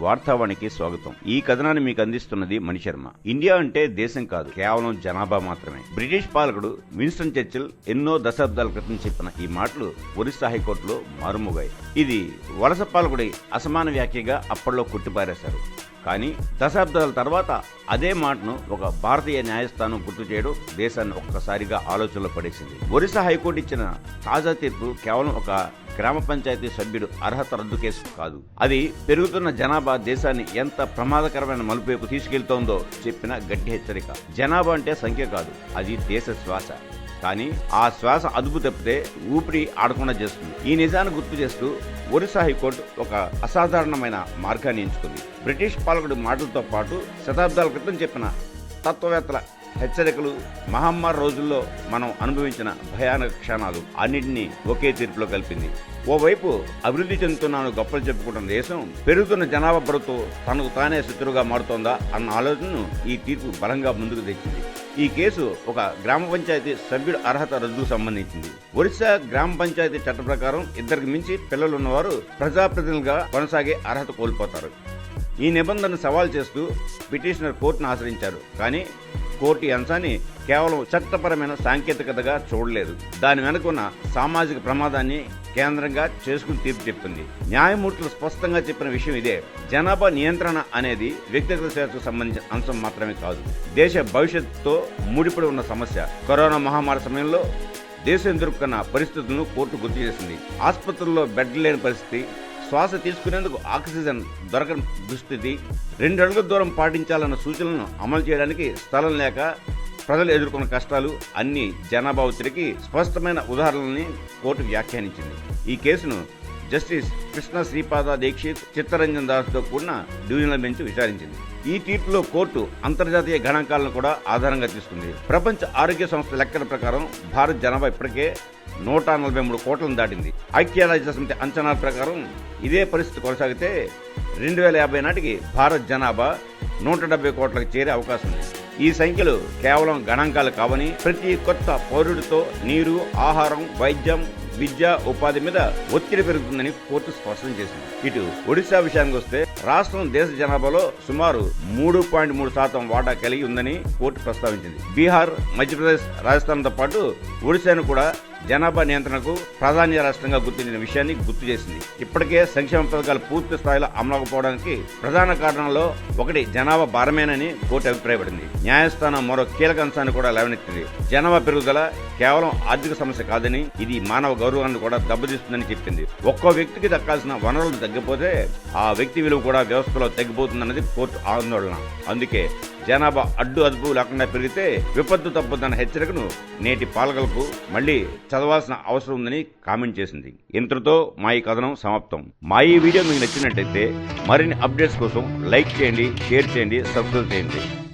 వార్తావానికి స్వాగతం. ఈ కథనాన్ని మీకు అందిస్తున్నది మణిశర్మ. ఇండియా అంటే దేశం కాదు, కేవలం జనాభా మాత్రమే. బ్రిటిష్ పాలకుడు విన్స్టన్ చర్చిల్ ఎన్నో దశాబ్దాల క్రితం చెప్పిన ఈ మాటలు ఒరిస్సా హైకోర్టులో మారుమోగాయి. ఇది వలస పాలకుడి అసమాన వ్యాఖ్యగా అప్పట్లో కొట్టిపారేశారు. కానీ దశాబ్దాల తర్వాత అదే మాటను ఒక భారతీయ న్యాయస్థానం గుర్తు చేయడం దేశాన్ని ఒక్కసారిగా ఆలోచనలో పడేసింది. ఒరిస్సా హైకోర్టు ఇచ్చిన తాజా తీర్పు కేవలం ఒక గ్రామ పంచాయతీ సభ్యుడు అర్హత రద్దు కేసు కాదు. అది పెరుగుతున్న జనాభా దేశాన్ని ఎంత ప్రమాదకరమైన మలుపుకు తీసుకెళ్తోందో చెప్పిన గట్టి హెచ్చరిక. జనాభా అంటే సంఖ్య కాదు, అది దేశ శ్వాస. కానీ ఆ శ్వాస అదుపు తప్పితే ఊపిరి ఆడకుండా చేస్తుంది. ఈ నిజాన్ని గుర్తు చేస్తూ ఒరిస్సా హైకోర్టు ఒక అసాధారణమైన మార్గాన్ని ఎంచుకుంది. బ్రిటిష్ పాలకుడి మాటలతో పాటు శతాబ్దాల క్రితం చెప్పిన తత్వవేత్తల హెచ్చరికలు, మహమ్మారి రోజుల్లో మనం అనుభవించిన భయానక క్షణాలు అన్నింటినీ ఒకే తీర్పులో కలిపింది. ఓవైపు అభివృద్ధి చెందుతున్నాను గొప్పలు చెప్పుకుంటున్న దేశం పెరుగుతున్న జనాభా బరువుతో తనకు తానే శత్రువుగా మారుతోందా అన్న ఆలోచనను ఈ తీర్పు బలంగా ముందుకు తెచ్చింది. ఈ కేసు ఒక గ్రామ పంచాయతీ సభ్యుడి అర్హత రద్దుకు సంబంధించింది. ఒరిస్సా గ్రామ పంచాయతీ చట్ట ప్రకారం ఇద్దరికి మించి పిల్లలు ఉన్నవారు ప్రజాప్రతినిధులుగా కొనసాగే అర్హత కోల్పోతారు. ఈ నిబంధనను సవాల్ చేస్తూ పిటిషనర్ కోర్టును ఆశ్రయించారు. కానీ కోర్టు ఈ అంశాన్ని కేవలం చట్టపరమైన సాంకేతికతగా చూడలేదు. దాని వెనుకున్న సామాజిక ప్రమాదాన్ని కేంద్రంగా చేసుకుని తీర్పు చెప్తుంది. న్యాయమూర్తులు స్పష్టంగా చెప్పిన విషయం ఇదే: జనాభా నియంత్రణ అనేది వ్యక్తిగత స్వేచ్ఛకు సంబంధించిన అంశం మాత్రమే కాదు, దేశ భవిష్యత్తుతో ముడిపడి ఉన్న సమస్య. కరోనా మహమ్మారి సమయంలో దేశం ఎదుర్కొన్న పరిస్థితులను కోర్టు గుర్తు చేసింది. ఆసుపత్రుల్లో బెడ్ లేని పరిస్థితి, శ్వాస తీసుకునేందుకు ఆక్సిజన్ దొరకని దుస్థితి, 2 అడుగుల దూరం పాటించాలన్న సూచనలను అమలు చేయడానికి స్థలం లేక ప్రజలు ఎదుర్కొన్న కష్టాలు అన్ని జనాభా ఒత్తిడికి స్పష్టమైన ఉదాహరణలని కోర్టు వ్యాఖ్యానించింది. ఈ కేసును జస్టిస్ కృష్ణ శ్రీపాద దీక్షిత్, చిత్తరంజన్ దాస్తో కూడిన డివిజనల్ బెంచ్ విచారించింది. ఈ తీర్పులో కోర్టు అంతర్జాతీయ గణాంకాలను కూడా ఆధారంగా తీసుకుంది. ప్రపంచ ఆరోగ్య సంస్థ లెక్కల ప్రకారం భారత్ జనాభా ఇప్పటికే 143 కోట్లను దాటింది. ఐక్యరాజ్య సమితి అంచనాల ప్రకారం ఇదే పరిస్థితి కొనసాగితే 2050 నాటికి భారత్ జనాభా 170 కోట్లకు చేరే అవకాశం ఉంది. ఈ సంఖ్యలు కేవలం గణాంకాలు కావని, ప్రతి కొత్త పౌరుడితో నీరు, ఆహారం, వైద్యం, విద్య, ఉపాధి మీద ఒత్తిడి పెరుగుతుందని కోర్టు స్పష్టం చేసింది. ఇటు ఒడిశా విషయానికి వస్తే రాష్ట్రం దేశ జనాభాలో సుమారు 3.3% వాటా కలిగి ఉందని కోర్టు ప్రస్తావించింది. బీహార్, మధ్యప్రదేశ్, రాజస్థాన్తో పాటు ఒడిశాను కూడా జనాభా నియంత్రణకు ప్రాధాన్య రాష్ట్రంగా గుర్తించిన విషయాన్ని గుర్తు చేసింది. ఇప్పటికే సంక్షేమ పథకాలు పూర్తి స్థాయిలో అమలకపోవడానికి ప్రధాన కారణంలో ఒకటి జనాభా భారమేనని కోర్టు అభిప్రాయపడింది. న్యాయస్థానం మరో కీలక అంశాన్ని కూడా లేవనెత్తింది. జనాభా పెరుగుదల కేవలం ఆర్థిక సమస్య కాదని, ఇది మానవ గౌరవాన్ని కూడా దెబ్బతీస్తుందని చెప్పింది. ఒక్కో వ్యక్తికి దక్కాల్సిన వనరులు తగ్గిపోతే ఆ వ్యక్తి విలువ కూడా వ్యవస్థలో తగ్గిపోతుందన్నది కోర్టు ఆందోళన. అందుకే జనాభా అడ్డు అదుపు లేకుండా పెరిగితే విపత్తు తప్పదన్న హెచ్చరికను నేటి పాలకులకు మళ్లీ చదవాల్సిన అవసరం ఉందని కామెంట్ చేసింది. ఇంతటితో మా ఈ కథనం సమాప్తం. మా ఈ వీడియో మీకు నచ్చినట్లయితే మరిన్ని అప్డేట్స్ కోసం లైక్ చేయండి, షేర్ చేయండి, సబ్స్క్రైబ్ చేయండి.